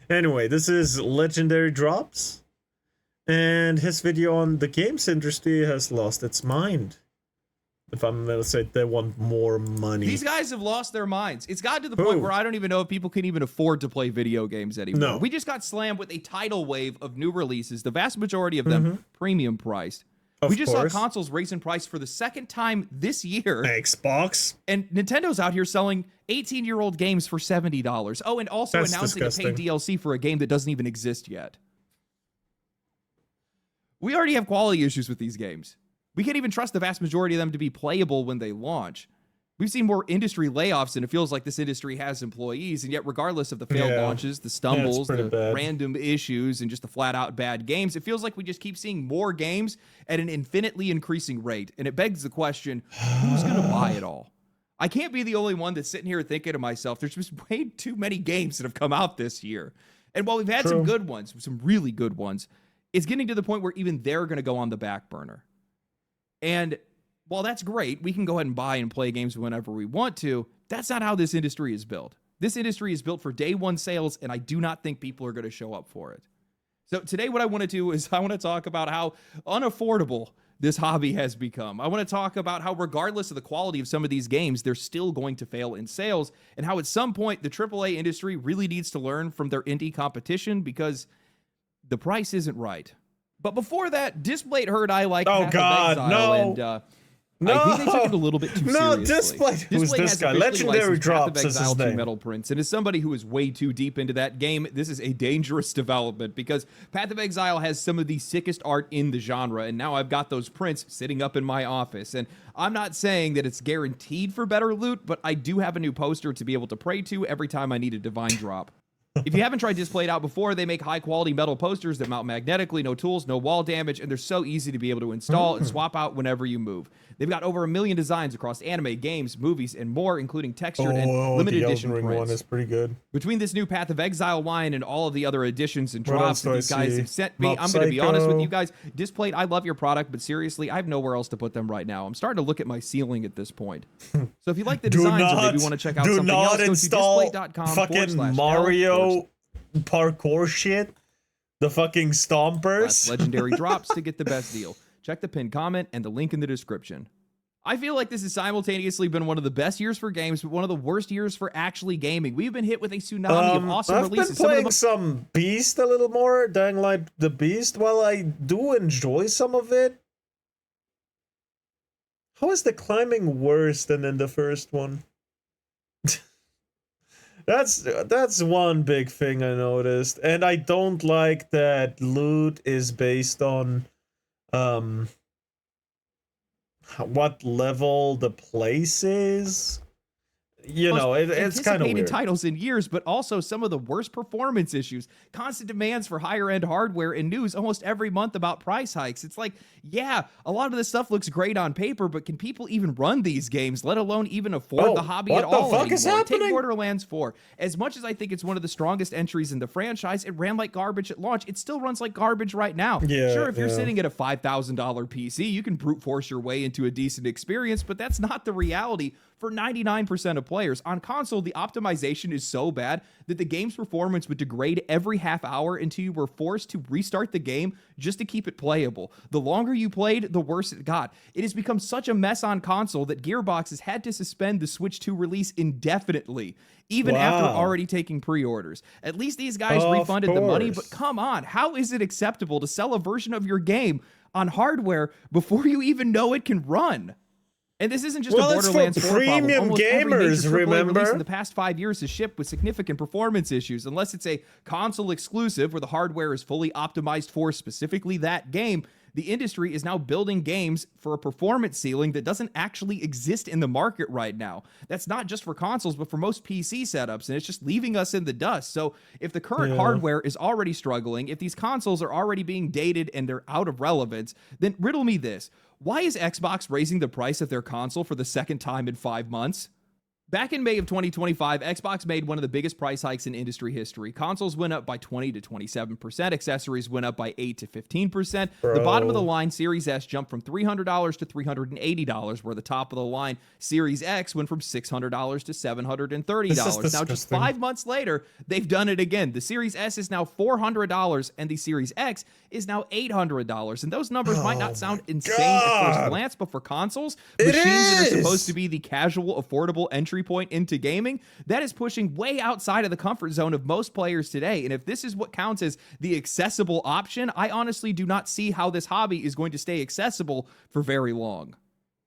Anyway, this is Legendary Drops, and his video on the games industry has lost its mind. If I'm gonna say they want more money. These guys have lost their minds. It's gotten to the Who? point where I don't even know if people can even afford to play video games anymore. No. We just got slammed with a tidal wave of new releases, the vast majority of them premium priced. We just saw consoles raise in price for the second time this year. Xbox. And Nintendo's out here selling 18-year-old games for $70. Oh, and also That's announcing disgusting. a paid DLC for a game that doesn't even exist yet. We already have quality issues with these games. We can't even trust the vast majority of them to be playable when they launch. We've seen more industry layoffs, and it feels like this industry has employees, and yet regardless of the failed launches, the stumbles, the random issues, and just the flat-out bad games, it feels like we just keep seeing more games at an infinitely increasing rate, and it begs the question, who's going to buy it all? I can't be the only one that's sitting here thinking to myself, there's just way too many games that have come out this year. And while we've had some good ones, some really good ones, it's getting to the point where even they're going to go on the back burner. And while that's great, we can go ahead and buy and play games whenever we want to. That's not how this industry is built. This industry is built for day one sales, and I do not think people are going to show up for it. So today what I want to do is I want to talk about how unaffordable this hobby has become. I want to talk about how regardless of the quality of some of these games, they're still going to fail in sales, and how at some point the AAA industry really needs to learn from their indie competition because the price isn't right. But before that, Displate heard I like Path of Exile, and I think they took it a little bit too seriously. Displate. Who's this guy? Legendary Drops is his name. Metal Prince, and as somebody who is way too deep into that game, this is a dangerous development because Path of Exile has some of the sickest art in the genre, and now I've got those prints sitting up in my office. And I'm not saying that it's guaranteed for better loot, but I do have a new poster to be able to pray to every time I need a divine drop. If you haven't tried Displayed out before, they make high-quality metal posters that mount magnetically, no tools, no wall damage, and they're so easy to be able to install and swap out whenever you move. They've got over 1 million designs across anime, games, movies, and more, including textured and limited edition prints. One is pretty good. Between this new Path of Exile line and all of the other editions and drops that these guys have sent me, I'm going to be honest with you guys. Displayed, I love your product, but seriously, I have nowhere else to put them right now. I'm starting to look at my ceiling at this point. So if you like the designs or maybe want to check out something else, go to displate.com fucking Mario parkour shit, the fucking stompers. Legendary Drops to get the best deal. Check the pinned comment and the link in the description. I feel like this has simultaneously been one of the best years for games, but one of the worst years for actually gaming. We've been hit with a tsunami of awesome releases. I've been playing some Beast a little more, Dying Light the Beast. While I do enjoy some of it, how is the climbing worse than in the first one? That's one big thing I noticed, and I don't like that loot is based on what level the place is. You know, it's kind of weird. Titles in years, but also some of the worst performance issues, constant demands for higher-end hardware, and news almost every month about price hikes. It's like, yeah, a lot of this stuff looks great on paper, but can people even run these games, let alone even afford the hobby at all anymore? Take Borderlands 4. As much as I think it's one of the strongest entries in the franchise, it ran like garbage at launch. It still runs like garbage right now. Yeah, sure, if you're sitting at a $5,000 PC, you can brute force your way into a decent experience, but that's not the reality for 99% of players. On console, the optimization is so bad that the game's performance would degrade every half hour until you were forced to restart the game just to keep it playable. The longer you played, the worse it got. It has become such a mess on console that Gearbox has had to suspend the Switch 2 release indefinitely, even after already taking pre-orders. At least these guys refunded the money, but come on, how is it acceptable to sell a version of your game on hardware before you even know it can run? And this isn't just a Borderlands 4 problem. Premium Almost every gamers, major AAA remember? release in the past 5 years has shipped with significant performance issues, unless it's a console exclusive where the hardware is fully optimized for specifically that game. The industry is now building games for a performance ceiling that doesn't actually exist in the market right now. That's not just for consoles, but for most PC setups, and it's just leaving us in the dust. So if the current hardware is already struggling, if these consoles are already being dated and they're out of relevance, then riddle me this. Why is Xbox raising the price of their console for the second time in 5 months? Back in May of 2025, Xbox made one of the biggest price hikes in industry history. Consoles went up by 20 to 27%. Accessories went up by 8 to 15%. The bottom of the line Series S jumped from $300 to $380, where the top of the line Series X went from $600 to $730. Now, just 5 months later, they've done it again. The Series S is now $400 and the Series X is now $800. And those numbers might not sound insane at first glance, but for consoles, machines that are supposed to be the casual, affordable entry point into gaming, that is pushing way outside of the comfort zone of most players today. And if this is what counts as the accessible option, I honestly do not see how this hobby is going to stay accessible for very long.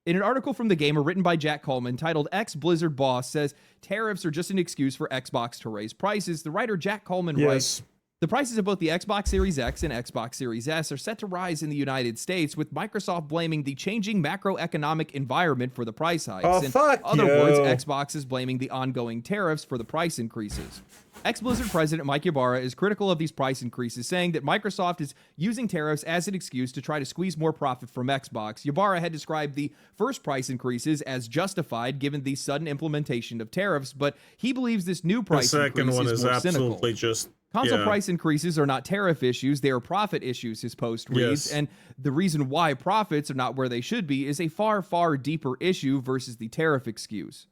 In an article from The Gamer written by Jack Coleman titled Ex-Blizzard Boss Says Tariffs Are Just an Excuse for Xbox to Raise Prices, the writer Jack Coleman writes, the prices of both the Xbox Series X and Xbox Series S are set to rise in the United States, with Microsoft blaming the changing macroeconomic environment for the price hikes. In other words, Xbox is blaming the ongoing tariffs for the price increases. Ex-Blizzard president Mike Ybarra is critical of these price increases, saying that Microsoft is using tariffs as an excuse to try to squeeze more profit from Xbox. Ybarra had described the first price increases as justified given the sudden implementation of tariffs, but he believes this new price increase is more cynical. Console price increases are not tariff issues, they are profit issues, his post reads, and the reason why profits are not where they should be is a far, far deeper issue versus the tariff excuse.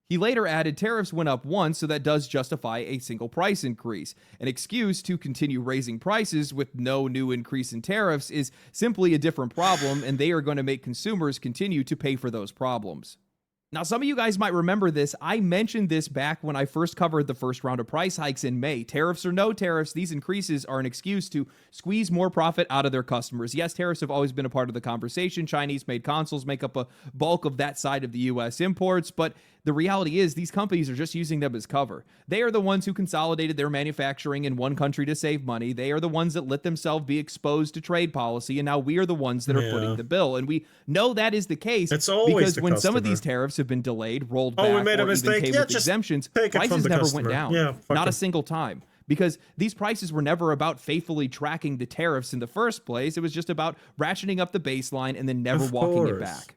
He later added tariffs went up once, so that does justify a single price increase. An excuse to continue raising prices with no new increase in tariffs is simply a different problem, and they are going to make consumers continue to pay for those problems. Now, some of you guys might remember this. I mentioned this back when I first covered the first round of price hikes in May. Tariffs or no tariffs, these increases are an excuse to squeeze more profit out of their customers. Yes, tariffs have always been a part of the conversation. Chinese-made consoles make up a bulk of that side of the U.S. imports, but the reality is these companies are just using them as cover. They are the ones who consolidated their manufacturing in one country to save money. They are the ones that let themselves be exposed to trade policy, and now we are the ones that are footing the bill. And we know that is the case because when some of these tariffs have been delayed, rolled back, or even came with exemptions, prices never went down. Not a single time. Because these prices were never about faithfully tracking the tariffs in the first place. It was just about ratcheting up the baseline and then never walking it back.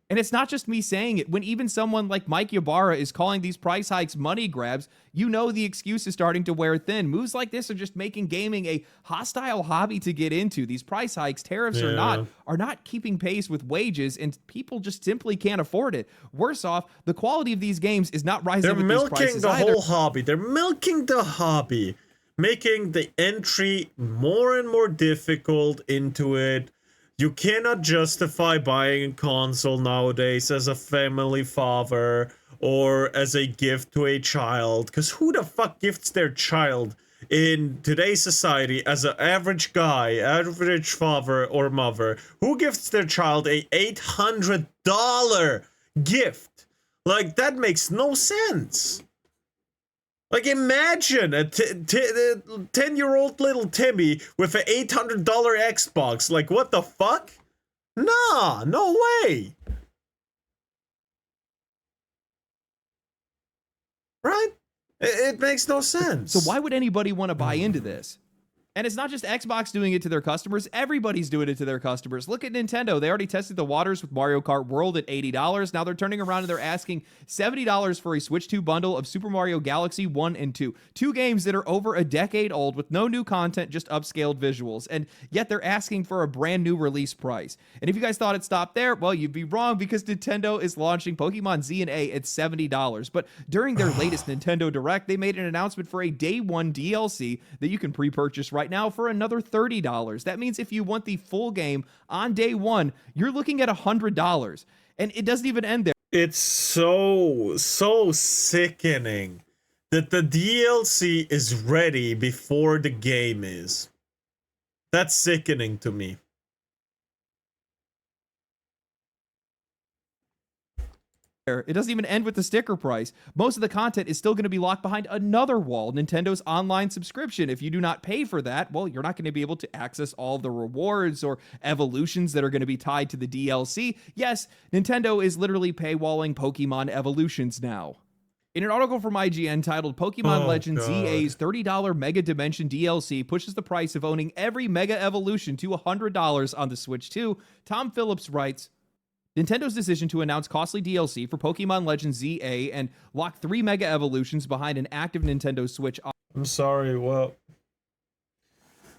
And it's not just me saying it. When even someone like Mike Ybarra is calling these price hikes money grabs, you know the excuse is starting to wear thin. Moves like this are just making gaming a hostile hobby to get into. These price hikes, tariffs or not, are not keeping pace with wages, and people just simply can't afford it. Worse off, the quality of these games is not rising with these prices either. They're milking the whole hobby. They're milking the hobby, making the entry more and more difficult into it. You cannot justify buying a console nowadays as a family father or as a gift to a child, because who the fuck gifts their child in today's society as an average guy, average father or mother? Who gifts their child a $800 gift? Like, that makes no sense. Like, imagine a 10-year-old little Timmy with an $800 Xbox. Like, what the fuck? Nah, no way. Right? It makes no sense. So why would anybody want to buy into this? And it's not just Xbox doing it to their customers. Everybody's doing it to their customers. Look at Nintendo. They already tested the waters with Mario Kart World at $80. Now they're turning around and they're asking $70 for a Switch 2 bundle of Super Mario Galaxy 1 and 2. Two games that are over a decade old with no new content, just upscaled visuals. And yet they're asking for a brand new release price. And if you guys thought it stopped there, well, you'd be wrong, because Nintendo is launching Pokemon Z and A at $70. But during their latest Nintendo Direct, they made an announcement for a day one DLC that you can pre-purchase right now for another $30. That means if you want the full game on day one, you're looking at $100. And it doesn't even end there. It's so sickening that the DLC is ready before the game is. That's sickening to me. It doesn't even end with the sticker price. Most of the content is still going to be locked behind another wall, Nintendo's online subscription. If you do not pay for that, well, you're not going to be able to access all the rewards or evolutions that are going to be tied to the DLC. Yes, Nintendo is literally paywalling Pokemon Evolutions now. In an article from IGN titled Pokemon Legends ZA's $30 Mega Dimension DLC pushes the price of owning every Mega Evolution to $100 on the Switch 2, Tom Phillips writes, Nintendo's decision to announce costly DLC for Pokemon Legends ZA and lock 3 Mega Evolutions behind an active Nintendo Switch. I'm sorry, what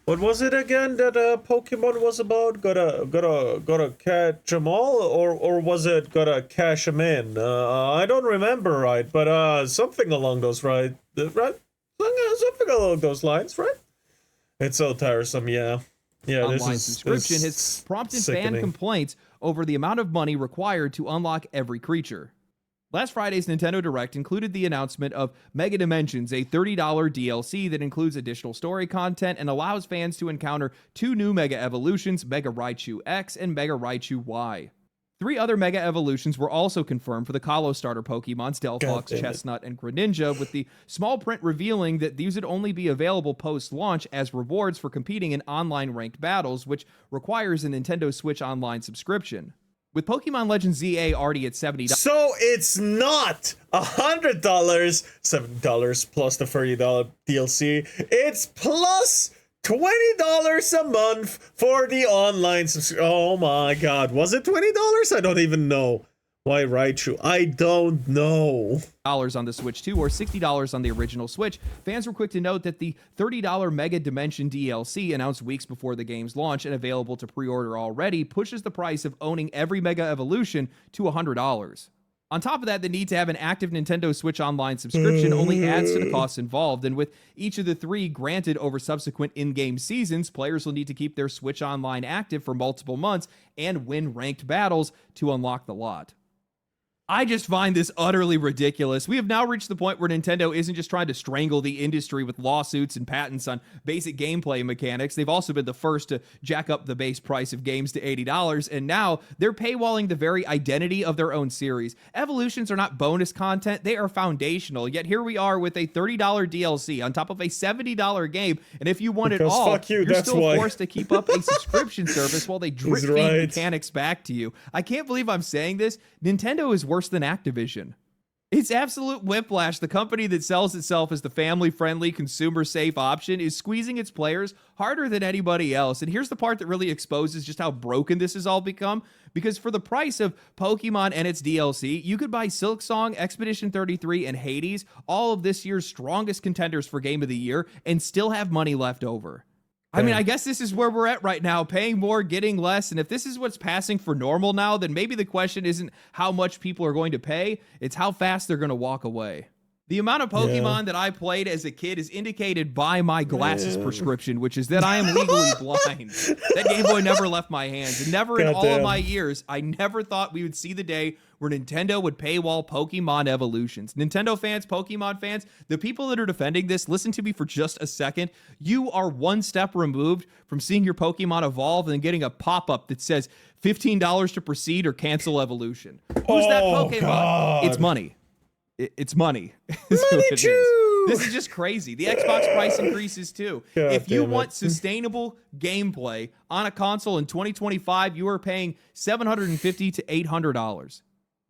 was it again that Pokemon was about? Gotta catch them all, or was it gotta cash them in? I don't remember right, but something along those right? Something along those lines, right? It's so tiresome, yeah. Yeah, Online subscription has prompted fan complaints over the amount of money required to unlock every creature. Last Friday's Nintendo Direct included the announcement of Mega Dimensions, a $30 DLC that includes additional story content and allows fans to encounter 2 new Mega Evolutions, Mega Raichu X and Mega Raichu Y. 3 other Mega Evolutions were also confirmed for the Kalos starter Pokemons, Delphox, Chestnut, and Greninja, with the small print revealing that these would only be available post-launch as rewards for competing in online ranked battles, which requires a Nintendo Switch Online subscription. With Pokemon Legends ZA already at $70. So it's not $100, $7 plus the $30 DLC. It's plus $20 a month for the online subscription. Oh my god. Was it $20? I don't even know. Why Raichu? I don't know. On the Switch 2 or $60 on the original Switch. Fans were quick to note that the $30 Mega Dimension DLC, announced weeks before the game's launch and available to pre-order already, pushes the price of owning every Mega Evolution to $100. On top of that, the need to have an active Nintendo Switch Online subscription only adds to the costs involved, and with each of the 3 granted over subsequent in-game seasons, players will need to keep their Switch Online active for multiple months and win ranked battles to unlock the lot. I just find this utterly ridiculous. We have now reached the point where Nintendo isn't just trying to strangle the industry with lawsuits and patents on basic gameplay mechanics. They've also been the first to jack up the base price of games to $80, and now they're paywalling the very identity of their own series. Evolutions are not bonus content, they are foundational, yet here we are with a $30 DLC on top of a $70 game, and if you want it all, you're still forced to keep up a subscription service while they drip feed mechanics back to you. I can't believe I'm saying this. Nintendo is worse than Activision. It's absolute whiplash. The company that sells itself as the family-friendly, consumer-safe option is squeezing its players harder than anybody else. And here's the part that really exposes just how broken this has all become. Because for the price of Pokemon and its DLC, you could buy Silksong, Expedition 33, and Hades, all of this year's strongest contenders for Game of the Year, and still have money left over. I mean, I guess this is where we're at right now, paying more, getting less, and if this is what's passing for normal now, then maybe the question isn't how much people are going to pay, it's how fast they're going to walk away. The amount of Pokemon that I played as a kid is indicated by my glasses prescription, which is that I am legally blind. That Game Boy never left my hands, and never in all of my years, I never thought we would see the day where Nintendo would paywall Pokemon Evolutions. Nintendo fans, Pokemon fans, the people that are defending this, listen to me for just a second. You are one step removed from seeing your Pokemon evolve and getting a pop-up that says $15 to proceed or cancel evolution. Who's that Pokemon? God. It's money. It's money. Money too. This is just crazy. The Xbox price increases too. God, if you want sustainable gameplay on a console in 2025, you are paying $750 to $800.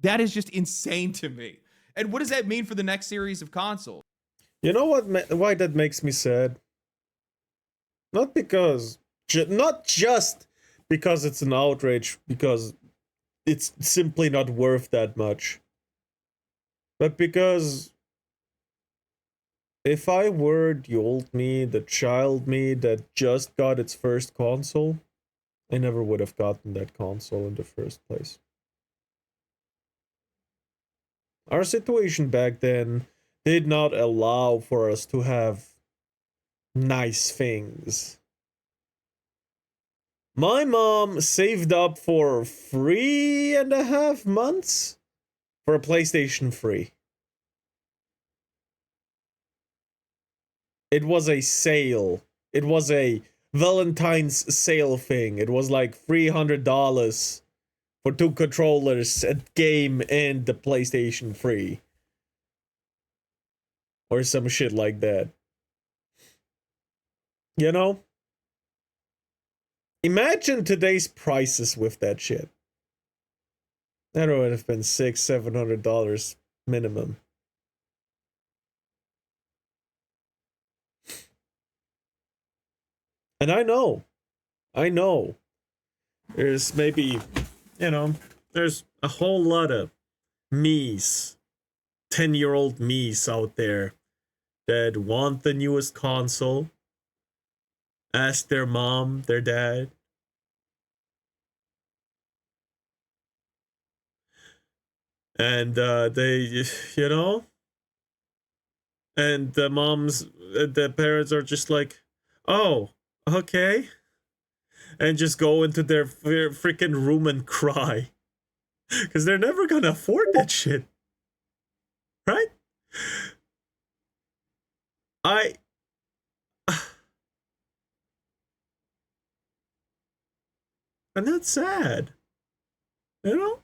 That is just insane to me. And what does that mean for the next series of consoles? You know why that makes me sad? Not just because it's an outrage, because it's simply not worth that much. But because if I were the old me, the child me that just got its first console, I never would have gotten that console in the first place. Our situation back then did not allow for us to have nice things. My mom saved up for 3.5 months for a PlayStation 3. It was a sale. It was a Valentine's sale thing. It was like $300 for 2 controllers, a game, and the PlayStation 3. Or some shit like that. You know? Imagine today's prices with that shit. That would have been $600-700 minimum. And I know. There's maybe, There's a whole lot of me's, 10-year-old me's out there that want the newest console, ask their mom, their dad, and they, you know, and the parents are just like, oh, okay, and just go into their freaking room and cry because they're never gonna afford that shit, right? I and that's sad, you know.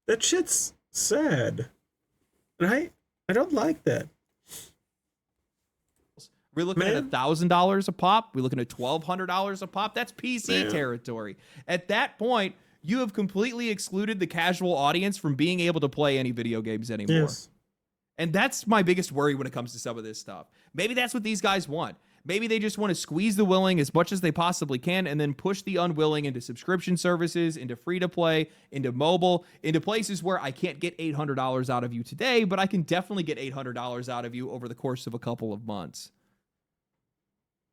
That shit's sad, right? I don't like that. We're looking at $1,000 a pop. We're looking at $1,200 a pop. That's PC territory. At that point, you have completely excluded the casual audience from being able to play any video games anymore. Yes. And that's my biggest worry when it comes to some of this stuff. Maybe that's what these guys want. Maybe they just want to squeeze the willing as much as they possibly can and then push the unwilling into subscription services, into free-to-play, into mobile, into places where I can't get $800 out of you today, but I can definitely get $800 out of you over the course of a couple of months.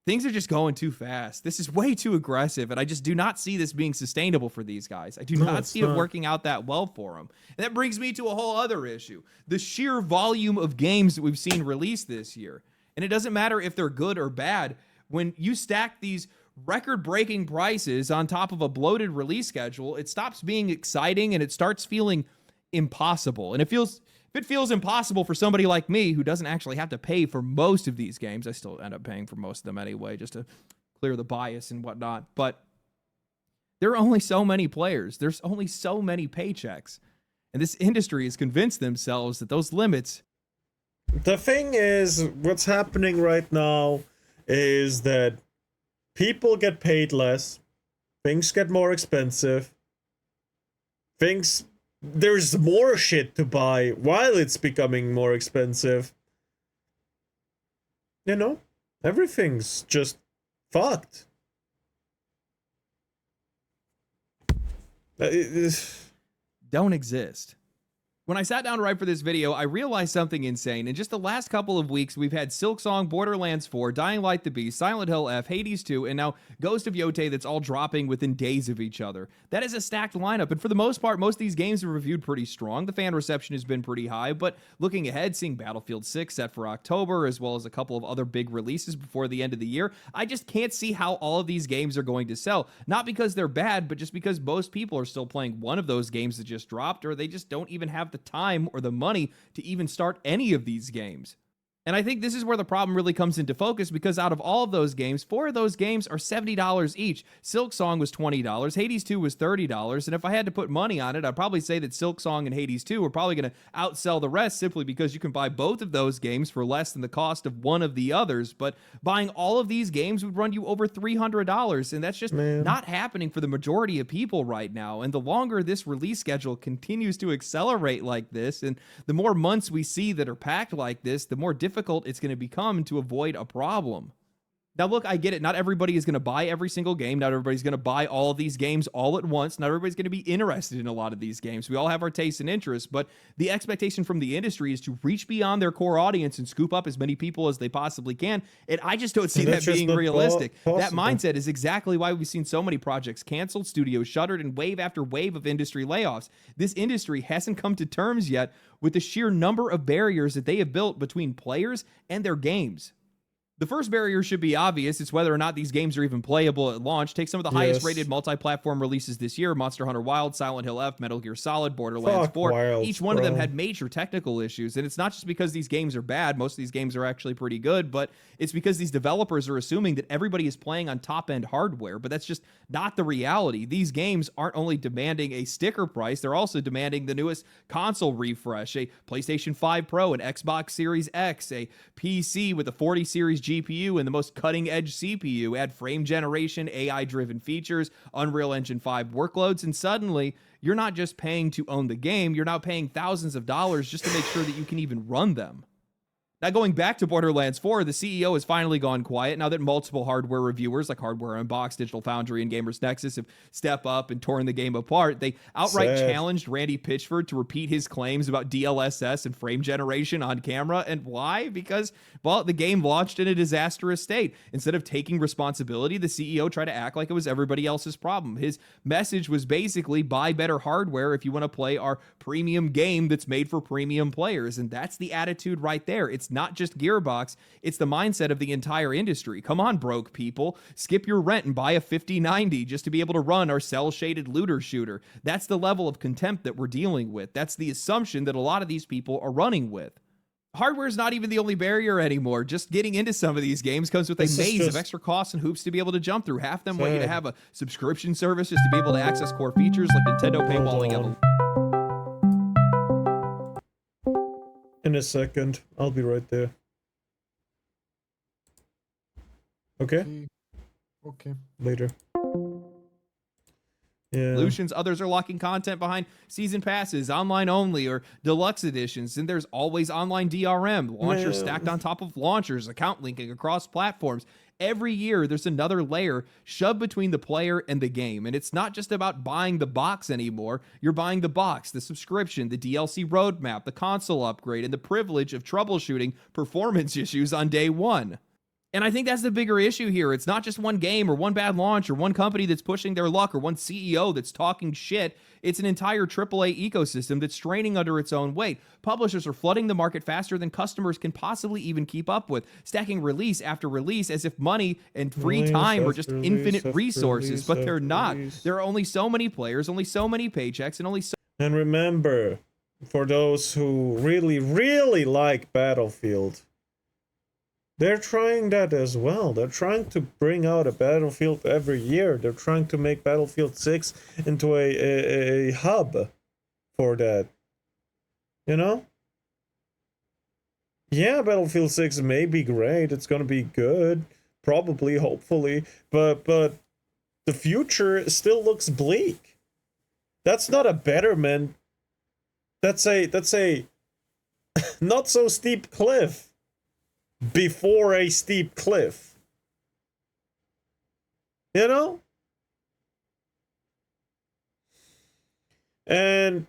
Things are just going too fast. This is way too aggressive, and I just do not see this being sustainable for these guys. I do not see it working out that well for them. And that brings me to a whole other issue. The sheer volume of games that we've seen released this year. And it doesn't matter if they're good or bad. When you stack these record-breaking prices on top of a bloated release schedule, it stops being exciting and it starts feeling impossible. And if it feels impossible for somebody like me who doesn't actually have to pay for most of these games, I still end up paying for most of them anyway, just to clear the bias and whatnot. But there are only so many players. There's only so many paychecks. And this industry has convinced themselves that those limits... The thing is, what's happening right now is that people get paid less, things get more expensive, there's more shit to buy while it's becoming more expensive. You know, everything's just fucked. Don't exist. When I sat down to write for this video, I realized something insane. In just the last couple of weeks, we've had Silksong, Borderlands 4, Dying Light the Beast, Silent Hill F, Hades 2, and now Ghost of Yotei that's all dropping within days of each other. That is a stacked lineup, and for the most part, most of these games are reviewed pretty strong. The fan reception has been pretty high, but looking ahead, seeing Battlefield 6 set for October, as well as a couple of other big releases before the end of the year, I just can't see how all of these games are going to sell. Not because they're bad, but just because most people are still playing one of those games that just dropped, or they just don't even have the time or the money to even start any of these games. And I think this is where the problem really comes into focus, because out of all of those games, 4 of those games are $70 each. Silksong was $20, Hades 2 was $30, and if I had to put money on it, I'd probably say that Silksong and Hades 2 are probably going to outsell the rest, simply because you can buy both of those games for less than the cost of one of the others. But buying all of these games would run you over $300, and that's just not happening for the majority of people right now. And the longer this release schedule continues to accelerate like this, and the more months we see that are packed like this, the more difficult it's going to become to avoid a problem. Now, look, I get it. Not everybody is going to buy every single game. Not everybody's going to buy all of these games all at once. Not everybody's going to be interested in a lot of these games. We all have our tastes and interests, but the expectation from the industry is to reach beyond their core audience and scoop up as many people as they possibly can. And I just don't see that being realistic. That mindset is exactly why we've seen so many projects canceled, studios shuttered, and wave after wave of industry layoffs. This industry hasn't come to terms yet with the sheer number of barriers that they have built between players and their games. The first barrier should be obvious. It's whether or not these games are even playable at launch. Take some of the highest rated multi-platform releases this year: Monster Hunter Wilds, Silent Hill F, Metal Gear Solid, Borderlands 4. Wilds, each one of them had major technical issues. And it's not just because these games are bad. Most of these games are actually pretty good, but it's because these developers are assuming that everybody is playing on top-end hardware. But that's just not the reality. These games aren't only demanding a sticker price, they're also demanding the newest console refresh, a PlayStation 5 Pro, an Xbox Series X, a PC with a 40 series GPU and the most cutting-edge CPU, add frame generation, AI-driven features, Unreal Engine 5 workloads, and suddenly you're not just paying to own the game, you're now paying thousands of dollars just to make sure that you can even run them. Now, going back to Borderlands 4, the CEO has finally gone quiet now that multiple hardware reviewers like Hardware Unboxed, Digital Foundry, and Gamers Nexus have stepped up and torn the game apart. They outright challenged Randy Pitchford to repeat his claims about DLSS and frame generation on camera. And why? Because, well, the game launched in a disastrous state. Instead of taking responsibility, the CEO tried to act like it was everybody else's problem. His message was basically buy better hardware if you want to play our premium game that's made for premium players. And that's the attitude right there. It's not just Gearbox, it's the mindset of the entire industry. Come on, broke people. Skip your rent and buy a 5090 just to be able to run our cell-shaded looter shooter. That's the level of contempt that we're dealing with. That's the assumption that a lot of these people are running with. Hardware is not even the only barrier anymore. Just getting into some of these games comes with a maze of extra costs and hoops to be able to jump through. Half them want you to have a subscription service just to be able to access core features like Nintendo paywalling. In a second, I'll be right there. Okay? Okay. Later. Yeah. Solutions. Others are locking content behind season passes, online only, or deluxe editions. And there's always online DRM, launchers stacked on top of launchers, account linking across platforms. Every year, there's another layer shoved between the player and the game. And it's not just about buying the box anymore. You're buying the box, the subscription, the DLC roadmap, the console upgrade, and the privilege of troubleshooting performance issues on day one. And I think that's the bigger issue here. It's not just one game or one bad launch or one company that's pushing their luck or one CEO that's talking shit. It's an entire AAA ecosystem that's straining under its own weight. Publishers are flooding the market faster than customers can possibly even keep up with, stacking release after release as if money and free time are just infinite resources, but they're not. There are only so many players, only so many paychecks, and only so... And remember, for those who really, really like Battlefield, they're trying that as well. They're trying to bring out a Battlefield every year. They're trying to make Battlefield 6 into a hub for that. You know? Yeah, Battlefield 6 may be great. It's gonna be good. Probably, hopefully. But the future still looks bleak. That's not a betterment. That's a not so steep cliff. Before a steep cliff. You know? And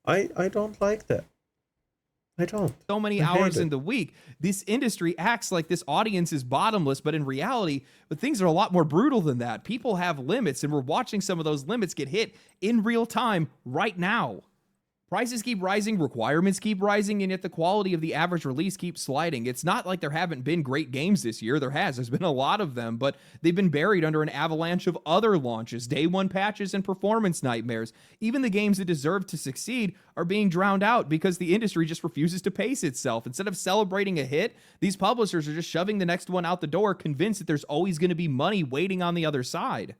I don't like that. I don't. So many hours in the week. This industry acts like this audience is bottomless, but in reality, things are a lot more brutal than that. People have limits, and we're watching some of those limits get hit in real time right now. Prices keep rising, requirements keep rising, and yet the quality of the average release keeps sliding. It's not like there haven't been great games this year. There's been a lot of them, but they've been buried under an avalanche of other launches, day one patches, and performance nightmares. Even the games that deserve to succeed are being drowned out because the industry just refuses to pace itself. Instead of celebrating a hit, these publishers are just shoving the next one out the door, convinced that there's always going to be money waiting on the other side.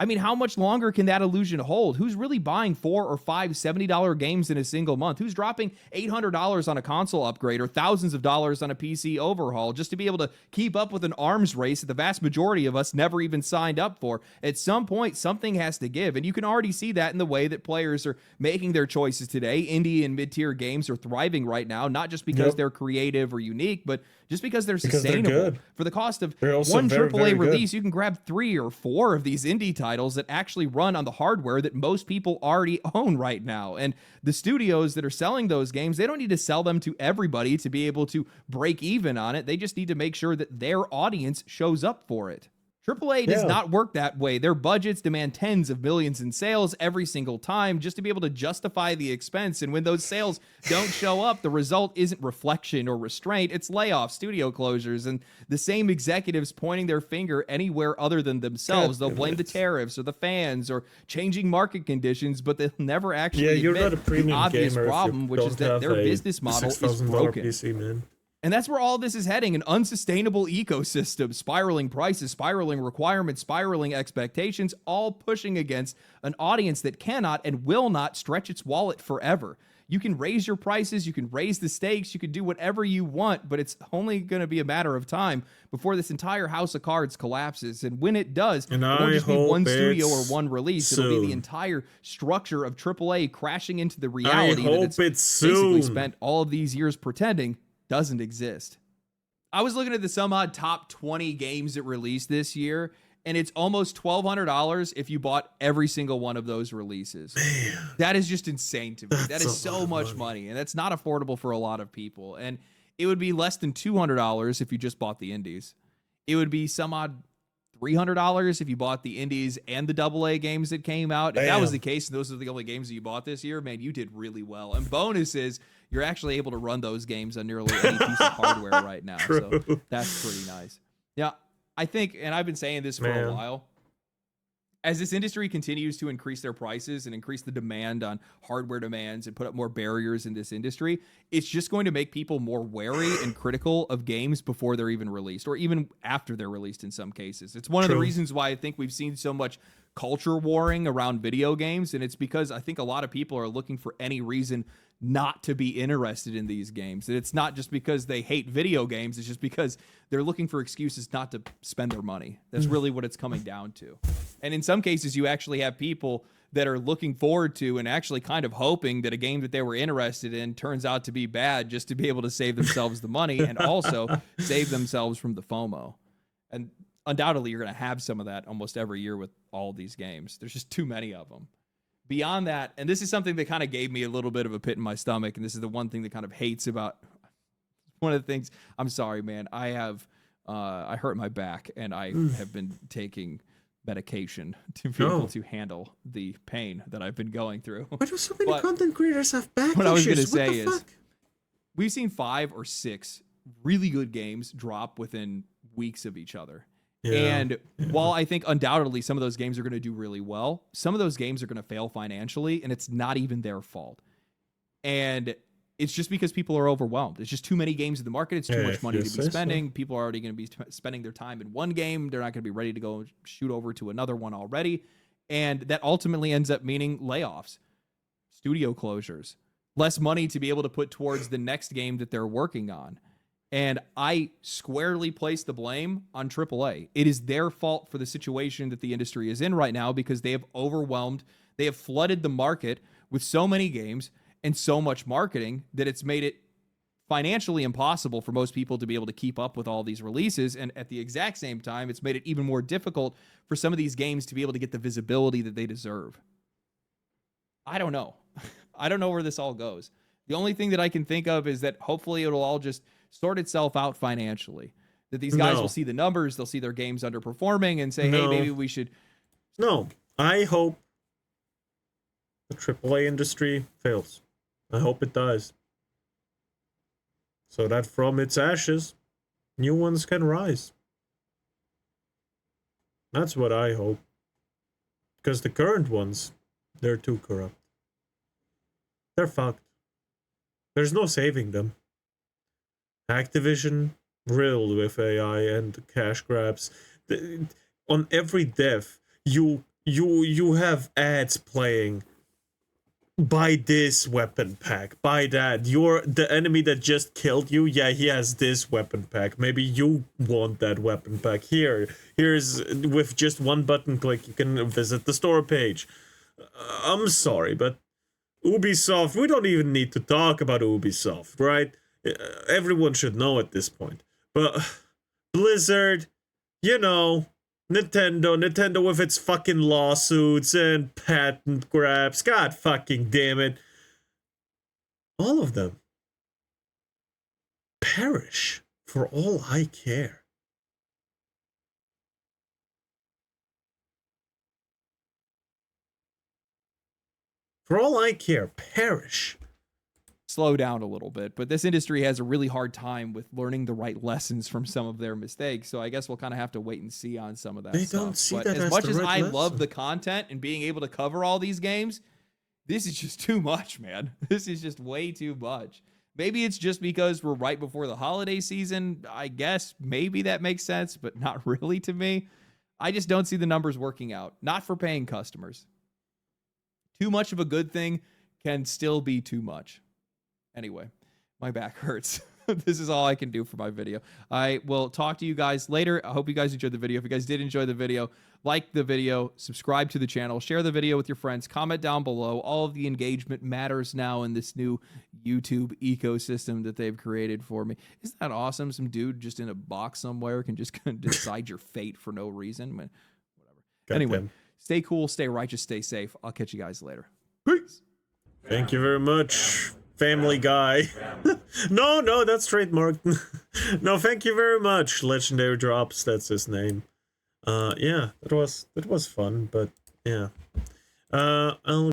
I mean, how much longer can that illusion hold? Who's really buying 4 or 5 $70 games in a single month? Who's dropping $800 on a console upgrade or thousands of dollars on a PC overhaul just to be able to keep up with an arms race that the vast majority of us never even signed up for? At some point, something has to give, and you can already see that in the way that players are making their choices today. Indie and mid-tier games are thriving right now, not just because they're creative or unique, but just because they're sustainable. For the cost of one AAA release, you can grab 3 or 4 of these indie titles that actually run on the hardware that most people already own right now. And the studios that are selling those games, they don't need to sell them to everybody to be able to break even on it. They just need to make sure that their audience shows up for it. AAA does not work that way. Their budgets demand tens of millions in sales every single time just to be able to justify the expense. And when those sales don't show up, the result isn't reflection or restraint. It's layoffs, studio closures, and the same executives pointing their finger anywhere other than themselves. They'll blame the tariffs or the fans or changing market conditions, but they'll never actually admit the obvious problem, which is that their business model is broken. PC, man. And that's where all this is heading, an unsustainable ecosystem, spiraling prices, spiraling requirements, spiraling expectations, all pushing against an audience that cannot and will not stretch its wallet forever. You can raise your prices, you can raise the stakes, you can do whatever you want, but it's only going to be a matter of time before this entire house of cards collapses. And when it does, And it won't I just be hope one studio or it's one release. It'll be the soon. entire structure of AAA crashing into the I reality that hope it's it's basically soon. spent all of these years pretending doesn't exist. I was looking at the some odd top 20 games that released this year, and it's almost $1,200 if you bought every single one of those releases. Man, That is just insane to me. That that's is a so lot of much money. money, and that's not affordable for a lot of people. And it would be less than $200 if you just bought the indies. It would be some odd $300 if you bought the indies and the AA games that came out. If that was Damn. the case, and those are the only games that you bought this year, man, you did really well. And bonus is you're actually able to run those games on nearly any piece of hardware right now. So True. that's pretty nice. Yeah, I think, and I've been saying this for Man. a while, as this industry continues to increase their prices and increase the demand on hardware demands and put up more barriers in this industry, it's just going to make people more wary and critical of games before they're even released, or even after they're released in some cases. It's one of the True. reasons why I think we've seen so much culture warring around video games, and it's because I think a lot of people are looking for any reason not to be interested in these games. And it's not just because they hate video games, it's just because they're looking for excuses not to spend their money. That's really what it's coming down to. And in some cases, you actually have people that are looking forward to and actually kind of hoping that a game that they were interested in turns out to be bad just to be able to save themselves the money and also save themselves from the FOMO. And undoubtedly, you're going to have some of that almost every year with all these games. There's just too many of them. Beyond that, and this is something that kind of gave me a little bit of a pit in my stomach, and this is the one thing that kind of hates about one of the things. I'm sorry, man. I hurt my back, and I have been taking medication to be able to handle the pain that I've been going through. Why do so many But content creators have back what I was issues? going to What say the is fuck? we've seen 5 or 6 really good games drop within weeks of each other. And while I think undoubtedly some of those games are going to do really well, some of those games are going to fail financially, and it's not even their fault. And it's just because people are overwhelmed. It's just too many games in the market. It's too much money to be spending. People are already going to be spending their time in one game. They're not going to be ready to go shoot over to another one already. And that ultimately ends up meaning layoffs, studio closures, less money to be able to put towards the next game that they're working on. And I squarely place the blame on AAA. It is their fault for the situation that the industry is in right now because they have they have flooded the market with so many games and so much marketing that it's made it financially impossible for most people to be able to keep up with all these releases. And at the exact same time, it's made it even more difficult for some of these games to be able to get the visibility that they deserve. I don't know. I don't know where this all goes. The only thing that I can think of is that hopefully it'll all just sort itself out financially. That these guys will see the numbers, they'll see their games underperforming and say, hey, maybe we should. No, I hope the AAA industry fails. I hope it dies. So that from its ashes, new ones can rise. That's what I hope. Because the current ones, they're too corrupt. They're fucked. There's no saving them. Activision riddled with AI and cash grabs. On every dev, you have ads playing. Buy this weapon pack. Buy that. The enemy that just killed you. Yeah, he has this weapon pack. Maybe you want that weapon pack. Here's with just one button click, you can visit the store page. I'm sorry, but Ubisoft. We don't even need to talk about Ubisoft, right? Everyone should know at this point. But Blizzard, Nintendo with its fucking lawsuits and patent grabs. God fucking damn it. All of them perish for all I care. For all I care, perish. Slow down a little bit, but this industry has a really hard time with learning the right lessons from some of their mistakes. So I guess we'll kind of have to wait and see on some of that They stuff. don't see but that as as much the as right I love lesson. the content and being able to cover all these games, this is just too much, man. This is just way too much. Maybe it's just because we're right before the holiday season. I guess maybe that makes sense, but not really to me. I just don't see the numbers working out. Not for paying customers. Too much of a good thing can still be too much. Anyway, my back hurts. This is all I can do for my video. I will talk to you guys later. I hope you guys enjoyed the video. If you guys did enjoy the video, like the video, subscribe to the channel, share the video with your friends, comment down below. All of the engagement matters now in this new YouTube ecosystem that they've created for me. Isn't that awesome? Some dude just in a box somewhere can just decide your fate for no reason. Whatever. Anyway, stay cool, stay righteous, stay safe. I'll catch you guys later. Peace. Thank you very much, Family Guy. No, that's trademarked. No, thank you very much, Legendary Drops. That's his name. Yeah, that was fun, but yeah. I'll